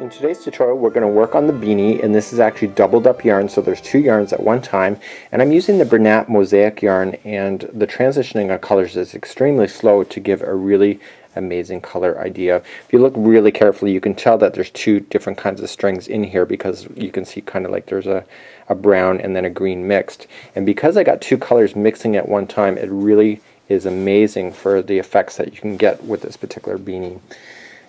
In today's tutorial we're going to work on the beanie, and this is actually doubled up yarn, so there's two yarns at one time, and I'm using the Bernat mosaic yarn, and the transitioning of colors is extremely slow to give a really amazing color idea. If you look really carefully you can tell that there's two different kinds of strings in here, because you can see kind of like there's a brown and then a green mixed, and because I got two colors mixing at one time, it really is amazing for the effects that you can get with this particular beanie.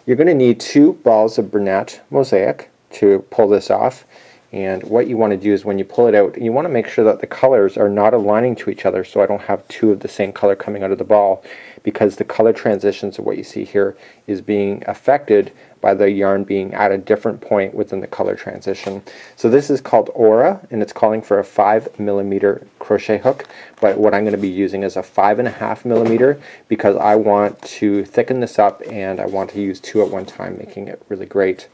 You're going to need two balls of Bernat mosaic to pull this off, and what you want to do is when you pull it out, you want to make sure that the colors are not aligning to each other, so I don't have two of the same color coming out of the ball, because the color transitions of what you see here is being affected by the yarn being at a different point within the color transition. So this is called Aura, and it's calling for a 5mm crochet hook, but what I'm going to be using is a 5.5mm, because I want to thicken this up and I want to use two at one time, making it really great.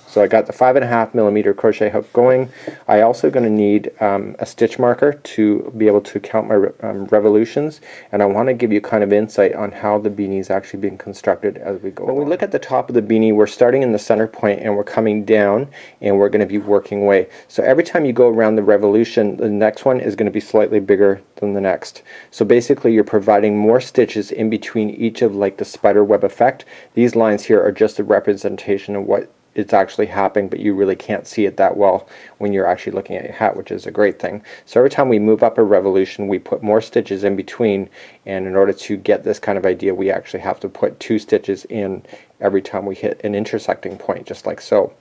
So I got the 5.5mm crochet hook going. I also going to need a stitch marker to be able to count my revolutions, and I want to give you kind of insight on how the beanie is actually being constructed as we go. When we look at the top of the beanie, we're starting in the center point and we're coming down, and we're going to be working away. So every time you go around the revolution, the next one is going to be slightly bigger than the next. So basically you're providing more stitches in between each of like the spider web effect. These lines here are just a representation of what it's actually happening, but you really can't see it that well when you're actually looking at your hat, which is a great thing. So every time we move up a revolution, we put more stitches in between, and in order to get this kind of idea, we actually have to put two stitches in every time we hit an intersecting point, just like so.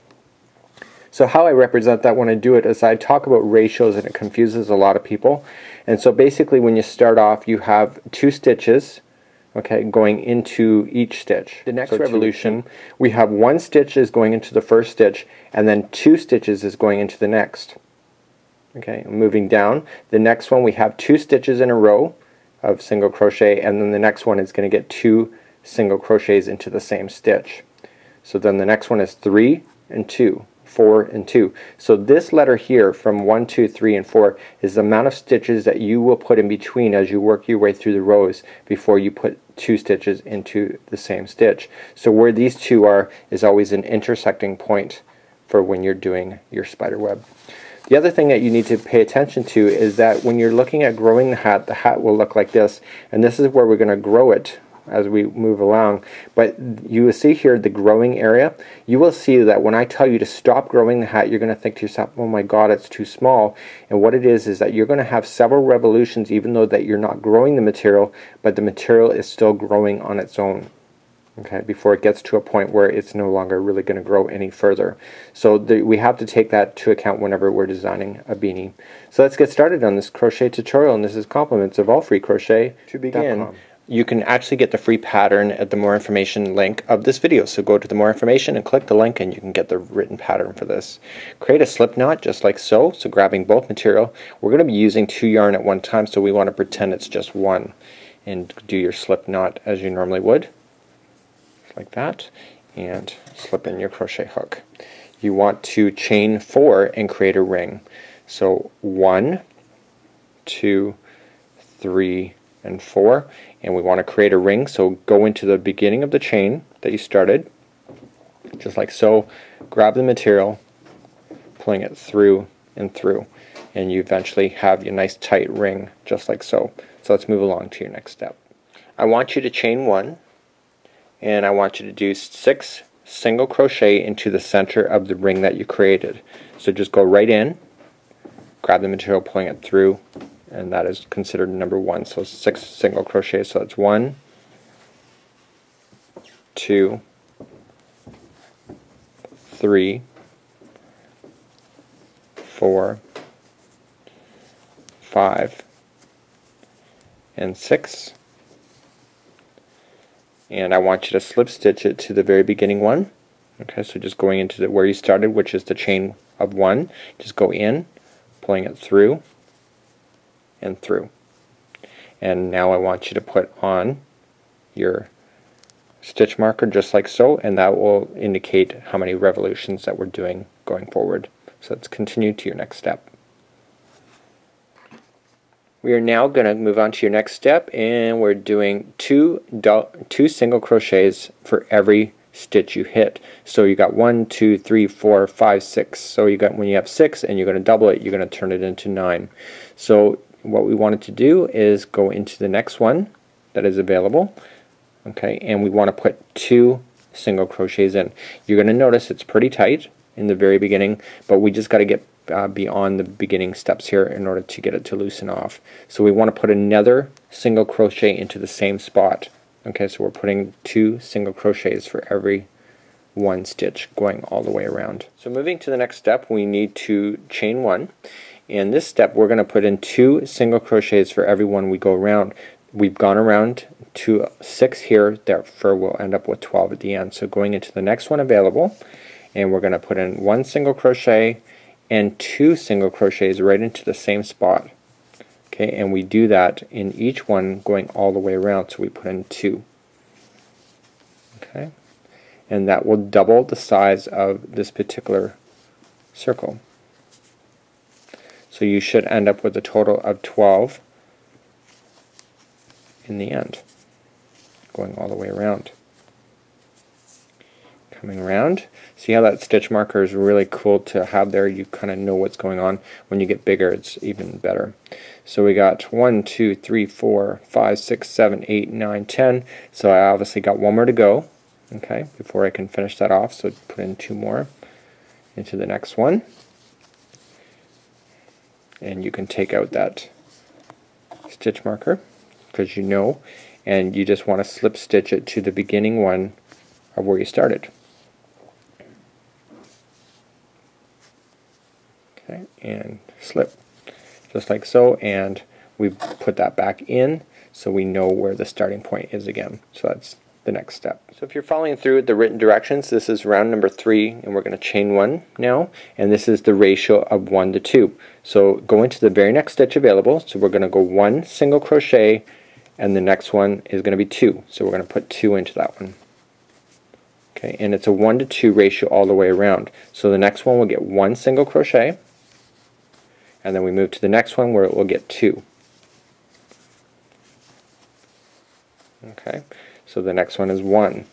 So how I represent that when I do it is I talk about ratios, and it confuses a lot of people. And so basically when you start off, you have two stitches, okay, going into each stitch. The next revolution, we have one stitch is going into the first stitch, and then two stitches is going into the next. Okay, moving down, the next one we have two stitches in a row of single crochet, and then the next one is going to get two single crochets into the same stitch. So then the next one is 3 and 2. 4 and 2. So this letter here from 1, 2, 3, and 4 is the amount of stitches that you will put in between as you work your way through the rows before you put two stitches into the same stitch. So where these two are is always an intersecting point for when you're doing your spider web. The other thing that you need to pay attention to is that when you're looking at growing the hat will look like this, and this is where we're going to grow it as we move along. But you will see here the growing area. You will see that when I tell you to stop growing the hat, you're going to think to yourself, oh my god, it's too small. And what it is that you're going to have several revolutions even though that you're not growing the material, but the material is still growing on its own, okay, before it gets to a point where it's no longer really going to grow any further. So we have to take that to account whenever we're designing a beanie. So let's get started on this crochet tutorial, and this is compliments of AllFreeCrochet. To begin, you can actually get the free pattern at the more information link of this video. So go to the more information and click the link, and you can get the written pattern for this. Create a slip knot just like so. So grabbing both material, we're going to be using two yarn at one time, so we want to pretend it's just one, and do your slip knot as you normally would, like that, and slip in your crochet hook. You want to chain 4 and create a ring. So 1, 2, 3, and 4, and we want to create a ring. So go into the beginning of the chain that you started, just like so, grab the material, pulling it through and through, and you eventually have your nice tight ring just like so. So let's move along to your next step. I want you to chain 1, and I want you to do 6 single crochet into the center of the ring that you created. So just go right in, grab the material, pulling it through, and that is considered number 1. So 6 single crochets. So it's 1, 2, 3, 4, 5, and 6. And I want you to slip stitch it to the very beginning one. Okay, so just going into where you started, which is the chain of 1. Just go in, pulling it through and through. And now I want you to put on your stitch marker just like so, and that will indicate how many revolutions that we're doing going forward. So let's continue to your next step. We are now going to move on to your next step, and we're doing two single crochets for every stitch you hit. So you got 1, 2, 3, 4, 5, 6. So you got, when you have 6 and you're going to double it, you're going to turn it into 9. So what we wanted to do is go into the next one that is available, okay, and we want to put 2 single crochets in. You're going to notice it's pretty tight in the very beginning, but we just got to get beyond the beginning steps here in order to get it to loosen off. So we want to put another single crochet into the same spot. Okay, so we're putting 2 single crochets for every 1 stitch going all the way around. So moving to the next step, we need to chain 1. In this step we're going to put in 2 single crochets for every one we go around. We've gone around to 6 here, therefore we'll end up with 12 at the end. So going into the next one available, and we're going to put in 1 single crochet and 2 single crochets right into the same spot. Okay, and we do that in each one going all the way around, so we put in 2. Okay, and that will double the size of this particular circle. So you should end up with a total of 12 in the end, going all the way around. Coming around, see how that stitch marker is really cool to have there. You kind of know what's going on. When you get bigger, it's even better. So we got 1, 2, 3, 4, 5, 6, 7, 8, 9, 10. So I obviously got one more to go, okay, before I can finish that off. So put in 2 more into the next one, and you can take out that stitch marker because you know, and you just want to slip stitch it to the beginning one of where you started. Okay, and slip just like so, and we put that back in so we know where the starting point is again. So that's the next step. So if you're following through the written directions, this is round number 3, and we're going to chain 1 now, and this is the ratio of 1 to 2. So go into the very next stitch available. So we're going to go 1 single crochet, and the next one is going to be 2. So we're going to put 2 into that one. Okay, and it's a 1 to 2 ratio all the way around. So the next one will get 1 single crochet, and then we move to the next one where it will get 2. Okay, so the next one is 1,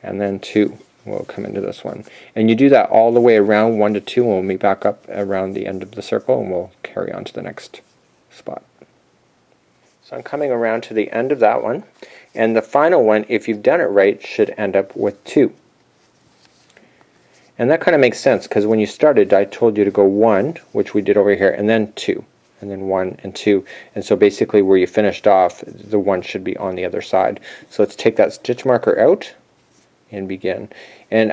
and then 2 will come into this one. And you do that all the way around 1 to 2, and we'll meet back up around the end of the circle, and we'll carry on to the next spot. So I'm coming around to the end of that one, and the final one, if you've done it right, should end up with 2. And that kind of makes sense because when you started I told you to go 1, which we did over here, and then 2, and then 1 and 2, and so basically where you finished off, the 1 should be on the other side. So let's take that stitch marker out and begin. And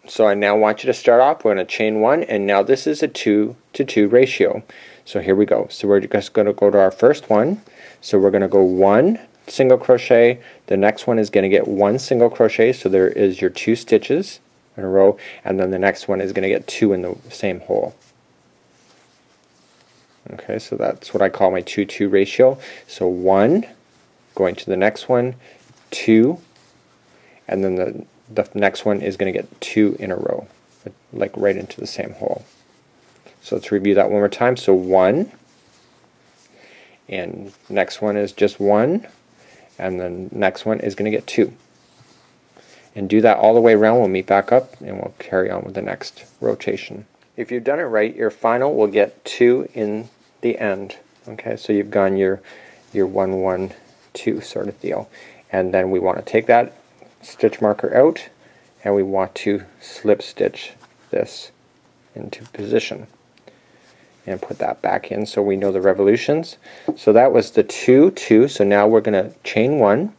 so I now want you to start off, we're going to chain 1, and now this is a 2 to 2 ratio. So here we go. So we're just going to go to our first one. So we're going to go 1 single crochet, the next one is going to get 1 single crochet, so there is your 2 stitches in a row, and then the next one is going to get 2 in the same hole. Okay, so that's what I call my 2-2 ratio. So 1, going to the next one, 2, and then the next one is going to get 2 in a row, like right into the same hole. So let's review that one more time. So 1, and next one is just 1, and then next one is going to get 2. And do that all the way around. We'll meet back up and we'll carry on with the next rotation. If you've done it right, your final will get 2 in the end. Okay, so you've gone your 1, 1, 2 sort of deal. And then we want to take that stitch marker out, and we want to slip stitch this into position and put that back in so we know the revolutions. So that was the 2, 2. So now we're going to chain 1,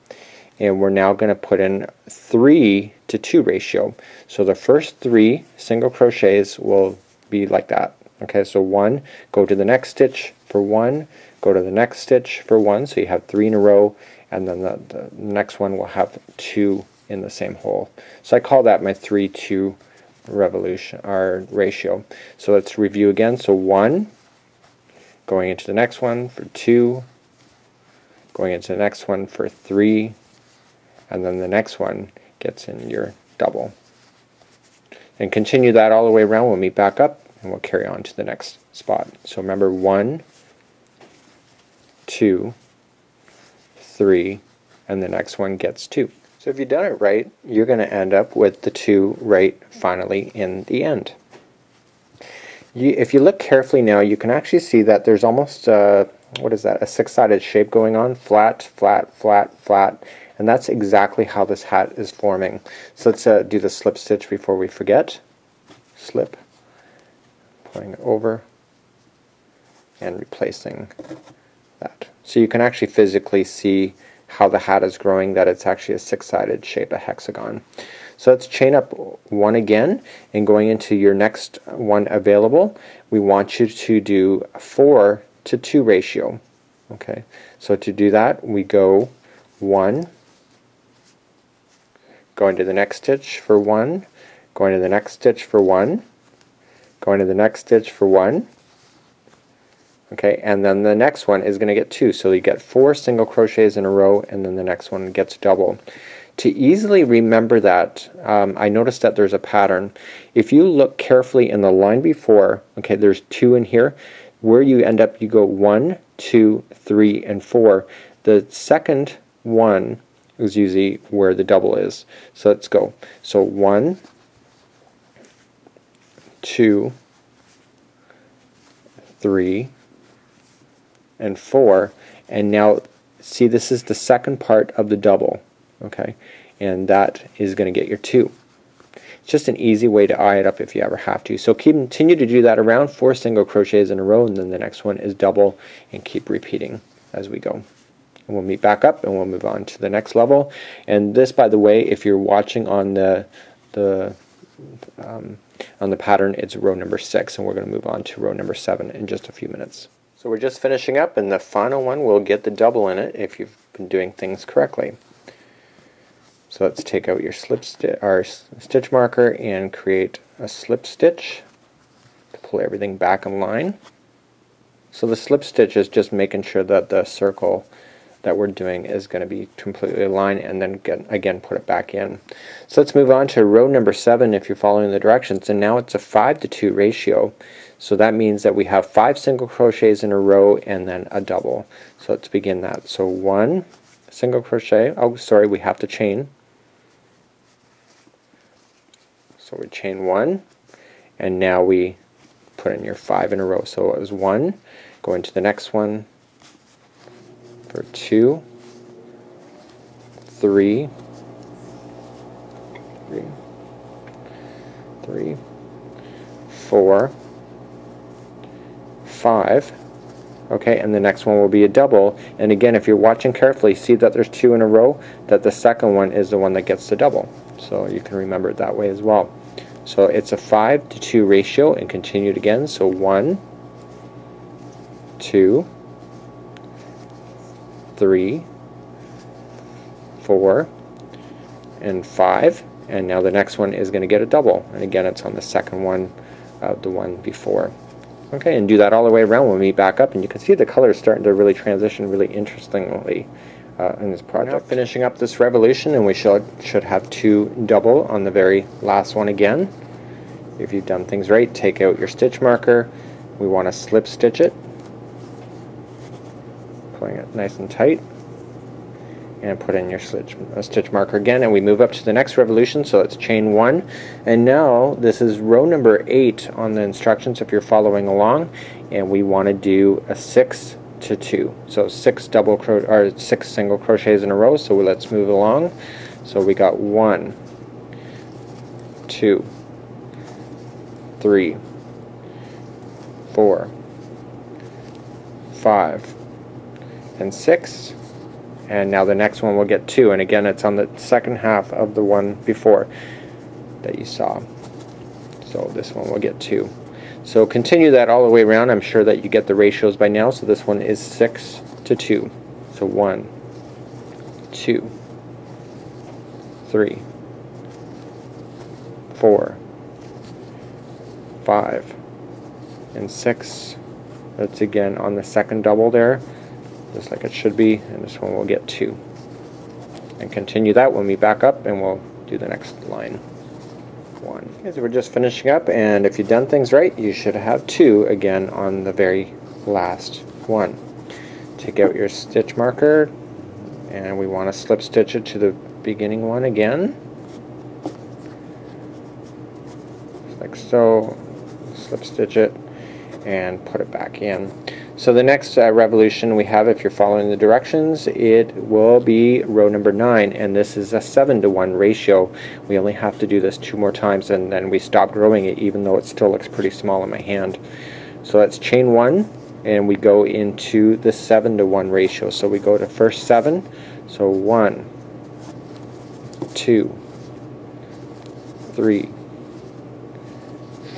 and we're now going to put in 3 to 2 ratio. So the first 3 single crochets will be like that. Okay, so 1, go to the next stitch for 1, go to the next stitch for 1, so you have 3 in a row, and then the next one will have 2 in the same hole. So I call that my 3-2 revolution or ratio. So let's review again. So 1, going into the next one for 2, going into the next one for 3, and then the next one gets in your double. And continue that all the way around. We'll meet back up and we'll carry on to the next spot. So remember 1, 2, 3, and the next one gets 2. So if you've done it right, you're going to end up with the 2 right finally in the end. If you look carefully now, you can actually see that there's almost what is that, a 6-sided shape going on, flat, flat, flat, flat, and that's exactly how this hat is forming. So let's do the slip stitch before we forget. Slip, pulling it over, and replacing that. So you can actually physically see how the hat is growing, that it's actually a 6-sided shape, a hexagon. So let's chain up 1 again, and going into your next one available, we want you to do a 4:2 ratio. Okay, so to do that, we go 1, going to the next stitch for 1, going to the next stitch for 1, going to the next stitch for 1. Okay, and then the next one is going to get 2, so you get 4 single crochets in a row, and then the next one gets double. To easily remember that, I noticed that there's a pattern. If you look carefully in the line before, okay, there's 2 in here. Where you end up, you go 1, 2, 3, and 4. The second one is usually where the double is. So let's go. So 1, 2, 3, and 4. And now, see, this is the second part of the double. Okay, and that is going to get your 2. It's just an easy way to eye it up if you ever have to. So continue to do that around 4 single crochets in a row, and then the next one is double, and keep repeating as we go. And we'll meet back up and we'll move on to the next level. And this, by the way, if you're watching on the pattern, it's row number 6, and we're going to move on to row number 7 in just a few minutes. So we're just finishing up, and the final one will get the double in it if you've been doing things correctly. So let's take out your stitch marker and create a slip stitch to pull everything back in line. So the slip stitch is just making sure that the circle that we're doing is going to be completely aligned, and then again put it back in. So let's move on to row number 7 if you're following the directions, and now it's a 5:2 ratio. So that means that we have 5 single crochets in a row and then a double. So let's begin that. So 1 single crochet, oh sorry, we have to chain. So we chain 1, and now we put in your 5 in a row. So it was 1, go into the next one for 2, 3, 4, 5. Okay, and the next one will be a double. And again, if you're watching carefully, see that there's 2 in a row, that the second one is the one that gets the double. So you can remember it that way as well. So it's a 5:2 ratio, and continue it again. So 1, 2, 3, 4, and 5. And now the next one is going to get a double. And again, it's on the second one of the one before. Okay, and do that all the way around. We'll meet back up, and you can see the colors starting to really transition really interestingly in this project. Now finishing up this revolution, and we should have 2 double on the very last one again. If you've done things right, take out your stitch marker. We want to slip stitch it, pulling it nice and tight, and put in your stitch marker again, and we move up to the next revolution. So let's chain 1, and now this is row number 8 on the instructions if you're following along, and we want to do a 6:2. So 6 single crochets in a row. So let's move along. So we got 1, 2, 3, 4, 5, and 6. And now the next one will get 2, and again it's on the second half of the one before that you saw. So this one will get 2. So continue that all the way around. I'm sure that you get the ratios by now. So this one is 6:2. So 1, 2, 3, 4, 5, and 6. That's again on the second double there, just like it should be, and this one will get 2. And continue that when we back up, and we'll do the next line. 1. Okay, so we're just finishing up, and if you've done things right, you should have 2 again on the very last one. Take out your stitch marker, and we want to slip stitch it to the beginning one again, like so, slip stitch it, and put it back in. So the next revolution we have, if you're following the directions, it will be row number 9, and this is a 7-to-1 ratio. We only have to do this 2 more times, and then we stop growing it, even though it still looks pretty small in my hand. So let's chain 1, and we go into the 7-to-1 ratio. So we go to first 7, so 1, 2, 3,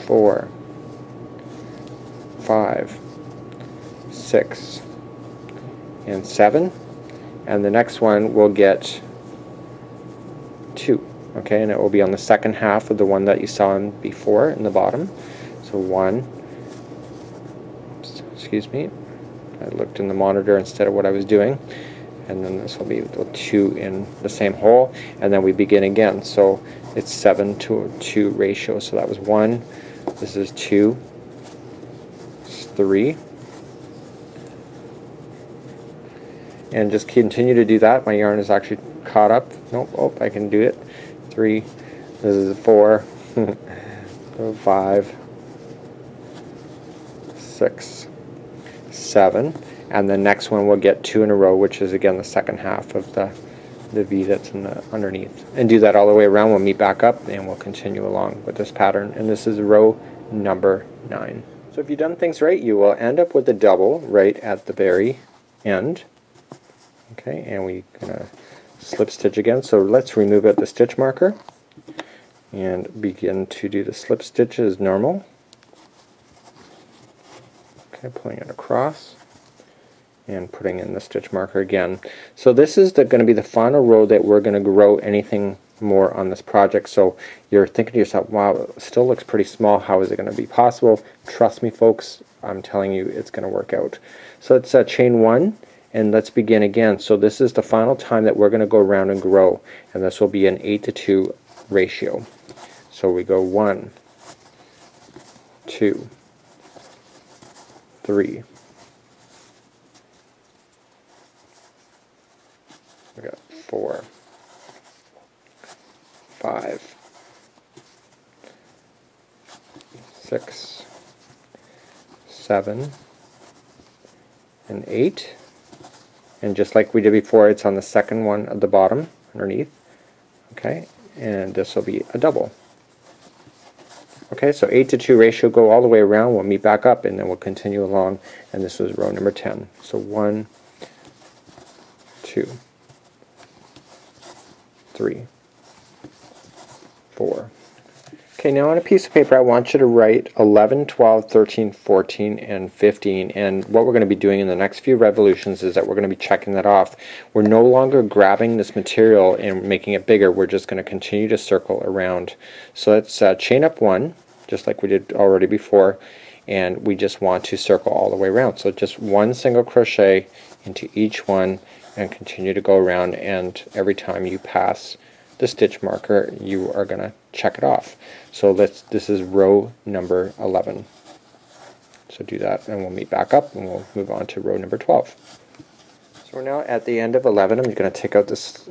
4, 5, 6, and 7, and the next one will get 2, okay, and it will be on the second half of the one that you saw in before in the bottom. So 1, excuse me, I looked in the monitor instead of what I was doing, and then this will be the 2 in the same hole, and then we begin again. So it's 7-to-2 ratio. So that was 1, this is 2, 3, and just continue to do that. My yarn is actually caught up. Nope, oh, I can do it. 3, this is 4, 5, 6, 7, and the next one will get 2 in a row, which is again the second half of the V that's in the underneath. And do that all the way around. We'll meet back up and we'll continue along with this pattern. And this is row number 9. So if you've done things right, you will end up with a double right at the very end. Okay, and we're going to slip stitch again. So let's remove out the stitch marker and begin to do the slip stitch as normal. Okay, pulling it across and putting in the stitch marker again. So this is going to be the final row that we're going to grow anything more on this project. So you're thinking to yourself, wow, it still looks pretty small. How is it going to be possible? Trust me, folks, I'm telling you it's going to work out. So it's chain 1, and let's begin again. So this is the final time that we're going to go around and grow, and this will be an 8-to-2 ratio. So we go 1, 2, 3, we got 4, 5, 6, 7, and 8, and just like we did before, it's on the second one at the bottom underneath. Okay, and this will be a double. Okay, so 8-to-2 ratio, go all the way around. We'll meet back up and then we'll continue along, and this was row number 10. So 1, 2, 3, 4. Okay, now on a piece of paper I want you to write 11, 12, 13, 14, and 15, and what we're going to be doing in the next few revolutions is that we're going to be checking that off. We're no longer grabbing this material and making it bigger, we're just going to continue to circle around. So let's chain up 1, just like we did already before, and we just want to circle all the way around. So just 1 single crochet into each one and continue to go around, and every time you pass the stitch marker you are going to check it off. So this is row number 11. So do that and we'll meet back up and we'll move on to row number 12. So we're now at the end of 11. I'm going to take out this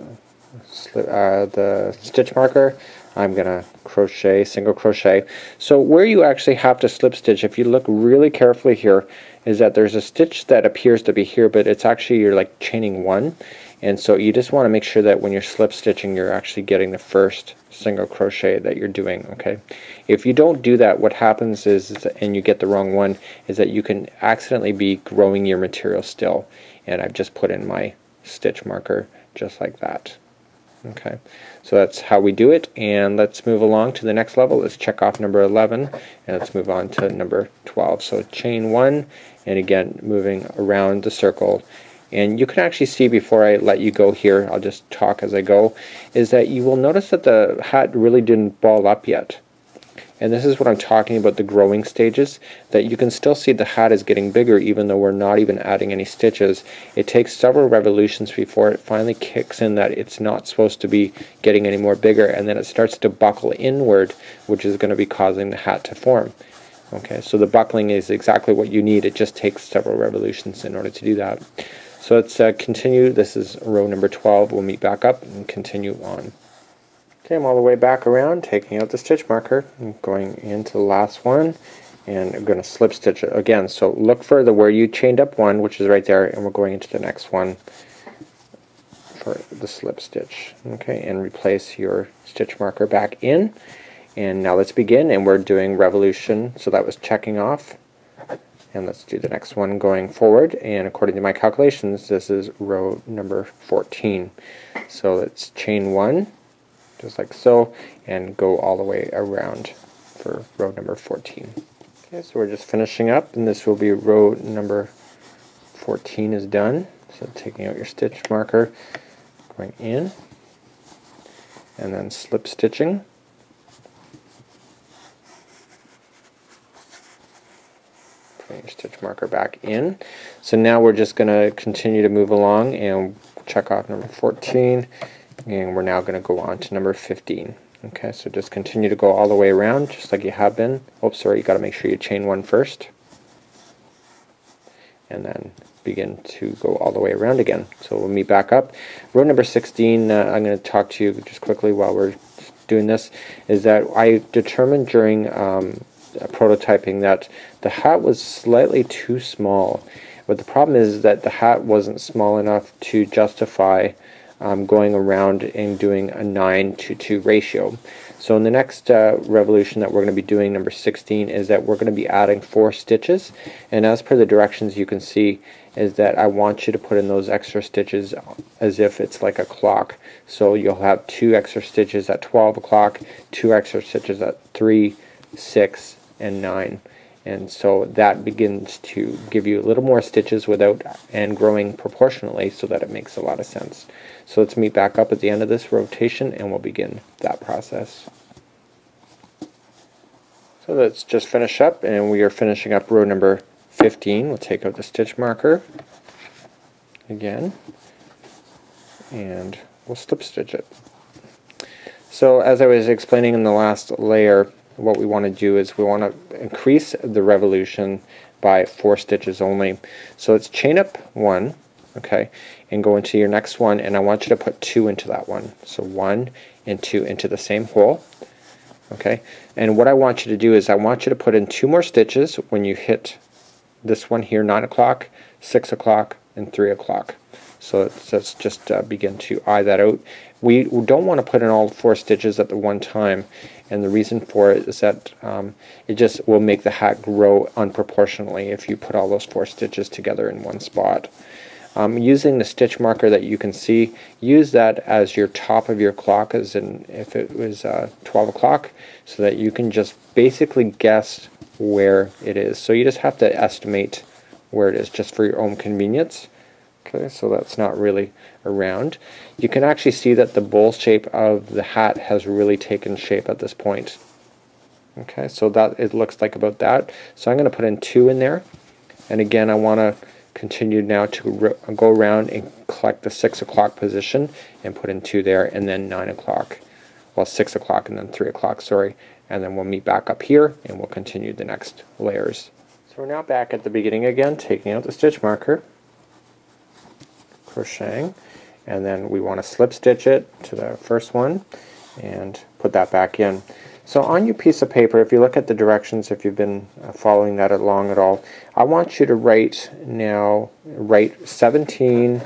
the stitch marker. I'm going to crochet, single crochet. So where you actually have to slip stitch, if you look really carefully here, is that there's a stitch that appears to be here, but it's actually you're like chaining 1. And so you just want to make sure that when you're slip stitching you're actually getting the first single crochet that you're doing. Okay, if you don't do that, what happens is and you get the wrong one, is that you can accidentally be growing your material still, and I've just put in my stitch marker just like that. Okay, so that's how we do it, and let's move along to the next level. Let's check off number 11 and let's move on to number 12. So chain 1, and again moving around the circle. And you can actually see, before I let you go here, I'll just talk as I go, is that you will notice that the hat really didn't ball up yet. And this is what I'm talking about, the growing stages, that you can still see the hat is getting bigger even though we're not even adding any stitches. It takes several revolutions before it finally kicks in that it's not supposed to be getting any more bigger, and then it starts to buckle inward, which is going to be causing the hat to form. Okay, so the buckling is exactly what you need. It just takes several revolutions in order to do that. So let's continue. This is row number 12. We'll meet back up and continue on. Okay, I'm all the way back around, taking out the stitch marker and going into the last one, and I'm going to slip stitch it again. So look for where you chained up one, which is right there, and we're going into the next one for the slip stitch. Okay, and replace your stitch marker back in. And now let's begin, and we're doing revolution, so that was checking off. And let's do the next one going forward, and according to my calculations this is row number 14. So let's chain one, just like so, and go all the way around for row number 14. Okay, so we're just finishing up, and this will be row number 14 is done. So taking out your stitch marker, going in, and then slip stitching. Putting your stitch marker back in. So now we're just going to continue to move along and check off number 14, and we're now going to go on to number 15. Okay, so just continue to go all the way around just like you have been. Oh, sorry, you got to make sure you chain one first, and then begin to go all the way around again. So we'll meet back up. Row number 16, I'm going to talk to you just quickly while we're doing this, is that I determined during prototyping that the hat was slightly too small. But the problem is that the hat wasn't small enough to justify going around and doing a 9:2 ratio. So in the next revolution that we're going to be doing, number 16, is that we're going to be adding 4 stitches, and as per the directions you can see is that I want you to put in those extra stitches as if it's like a clock. So you'll have 2 extra stitches at 12 o'clock, 2 extra stitches at 3, 6, and 9. And so that begins to give you a little more stitches without and growing proportionally, so that it makes a lot of sense. So let's meet back up at the end of this rotation and we'll begin that process. So let's just finish up, and we are finishing up row number 15. We'll take out the stitch marker again and we'll slip stitch it. So as I was explaining in the last layer, what we want to do is we want to increase the revolution by 4 stitches only. So let's chain up 1, okay, and go into your next one, and I want you to put 2 into that one. So 1 and 2 into the same hole, okay. And what I want you to do is I want you to put in 2 more stitches when you hit this one here, 9 o'clock, 6 o'clock, and 3 o'clock. So let's just begin to eye that out. We don't want to put in all 4 stitches at the one time, and the reason for it is that it just will make the hat grow unproportionately if you put all those 4 stitches together in one spot. Using the stitch marker that you can see, use that as your top of your clock, as in if it was 12 o'clock, so that you can just basically guess where it is. So you just have to estimate where it is just for your own convenience. Okay, so that's not really around. You can actually see that the bowl shape of the hat has really taken shape at this point. Okay, so that it looks like about that. So I'm going to put in 2 in there, and again I want to continue now to go around and collect the 6 o'clock position and put in 2 there, and then 9 o'clock, well 6 o'clock and then 3 o'clock, sorry, and then we'll meet back up here and we'll continue the next layers. So we're now back at the beginning again, taking out the stitch marker, crocheting, and then we want to slip stitch it to the first one and put that back in. So on your piece of paper, if you look at the directions, if you've been following that along at all, I want you to write 17,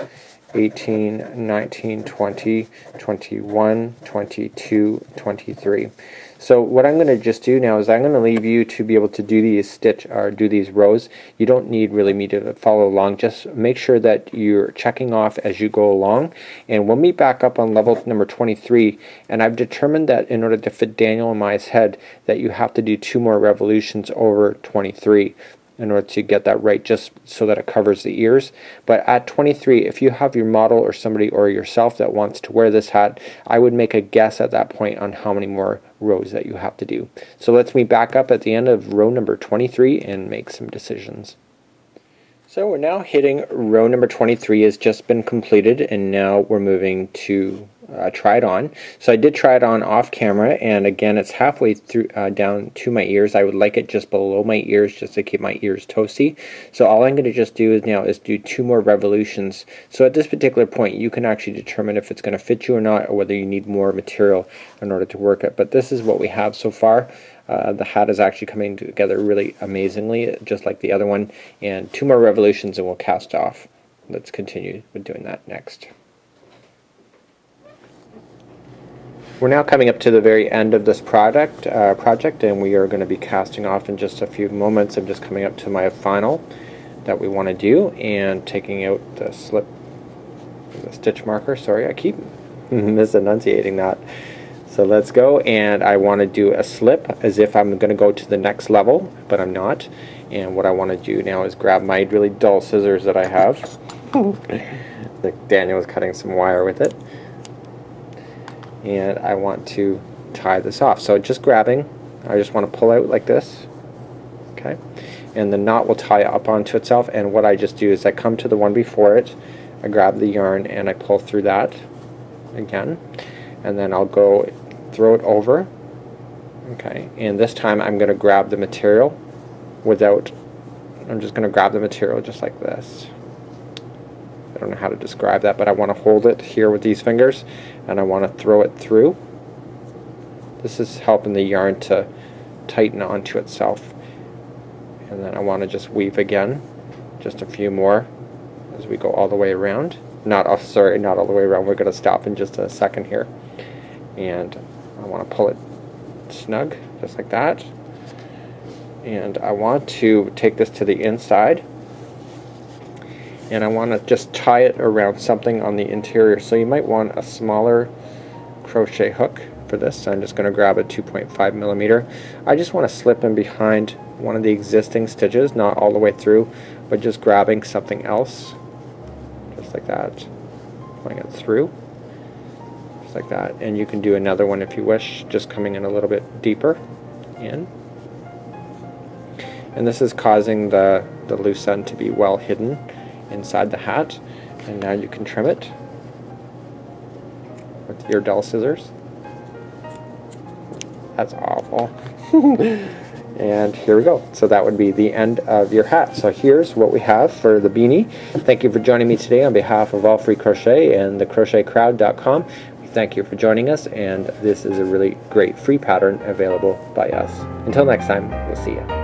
18, 19, 20, 21, 22, 23. So what I'm going to just do now is I'm going to leave you to be able to do these do these rows. You don't need really me to follow along. Just make sure that you're checking off as you go along, and we'll meet back up on level number 23. And I've determined that in order to fit Daniel and Maya's head, that you have to do 2 more revolutions over 23 in order to get that right, just so that it covers the ears. But at 23, if you have your model or somebody or yourself that wants to wear this hat, I would make a guess at that point on how many more rows that you have to do. So let's meet back up at the end of row number 23 and make some decisions. So we're now hitting row number 23 has just been completed, and now we're moving to try it on. So I did try it on off camera, and again it's halfway through down to my ears. I would like it just below my ears just to keep my ears toasty. So all I'm going to just do is now is do 2 more revolutions. So at this particular point you can actually determine if it's going to fit you or not, or whether you need more material in order to work it. But this is what we have so far. The hat is actually coming together really amazingly, just like the other one. And 2 more revolutions and we'll cast off. Let's continue with doing that next. We're now coming up to the very end of this project, and we are going to be casting off in just a few moments. I'm just coming up to my final that we want to do and taking out the stitch marker. Sorry, I keep misenunciating that. So let's go, and I want to do a slip as if I'm going to go to the next level, but I'm not. And what I want to do now is grab my really dull scissors that I have. Daniel was cutting some wire with it. And I want to tie this off. So just grabbing, I just want to pull out like this, okay, and the knot will tie up onto itself. And what I just do is I come to the one before it, I grab the yarn and I pull through that again, and then I'll go throw it over, okay, and this time I'm going to grab the material without, I'm just going to grab the material just like this. I don't know how to describe that, but I want to hold it here with these fingers and I want to throw it through. This is helping the yarn to tighten onto itself. And then I want to just weave again, just a few more as we go all the way around. Not all the way around, we're going to stop in just a second here. And I want to pull it snug, just like that. And I want to take this to the inside. And I want to just tie it around something on the interior. So you might want a smaller crochet hook for this. So I'm just going to grab a 2.5 millimeter. I just want to slip in behind one of the existing stitches, not all the way through, but just grabbing something else, just like that, pulling it through, just like that. And you can do another one if you wish, just coming in a little bit deeper in. And this is causing the loose end to be well hidden inside the hat, and now you can trim it with your dull scissors. That's awful. And here we go. So that would be the end of your hat. So here's what we have for the beanie. Thank you for joining me today on behalf of AllFreeCrochet and thecrochetcrowd.com. We thank you for joining us, and this is a really great free pattern available by us. Until next time, we'll see you.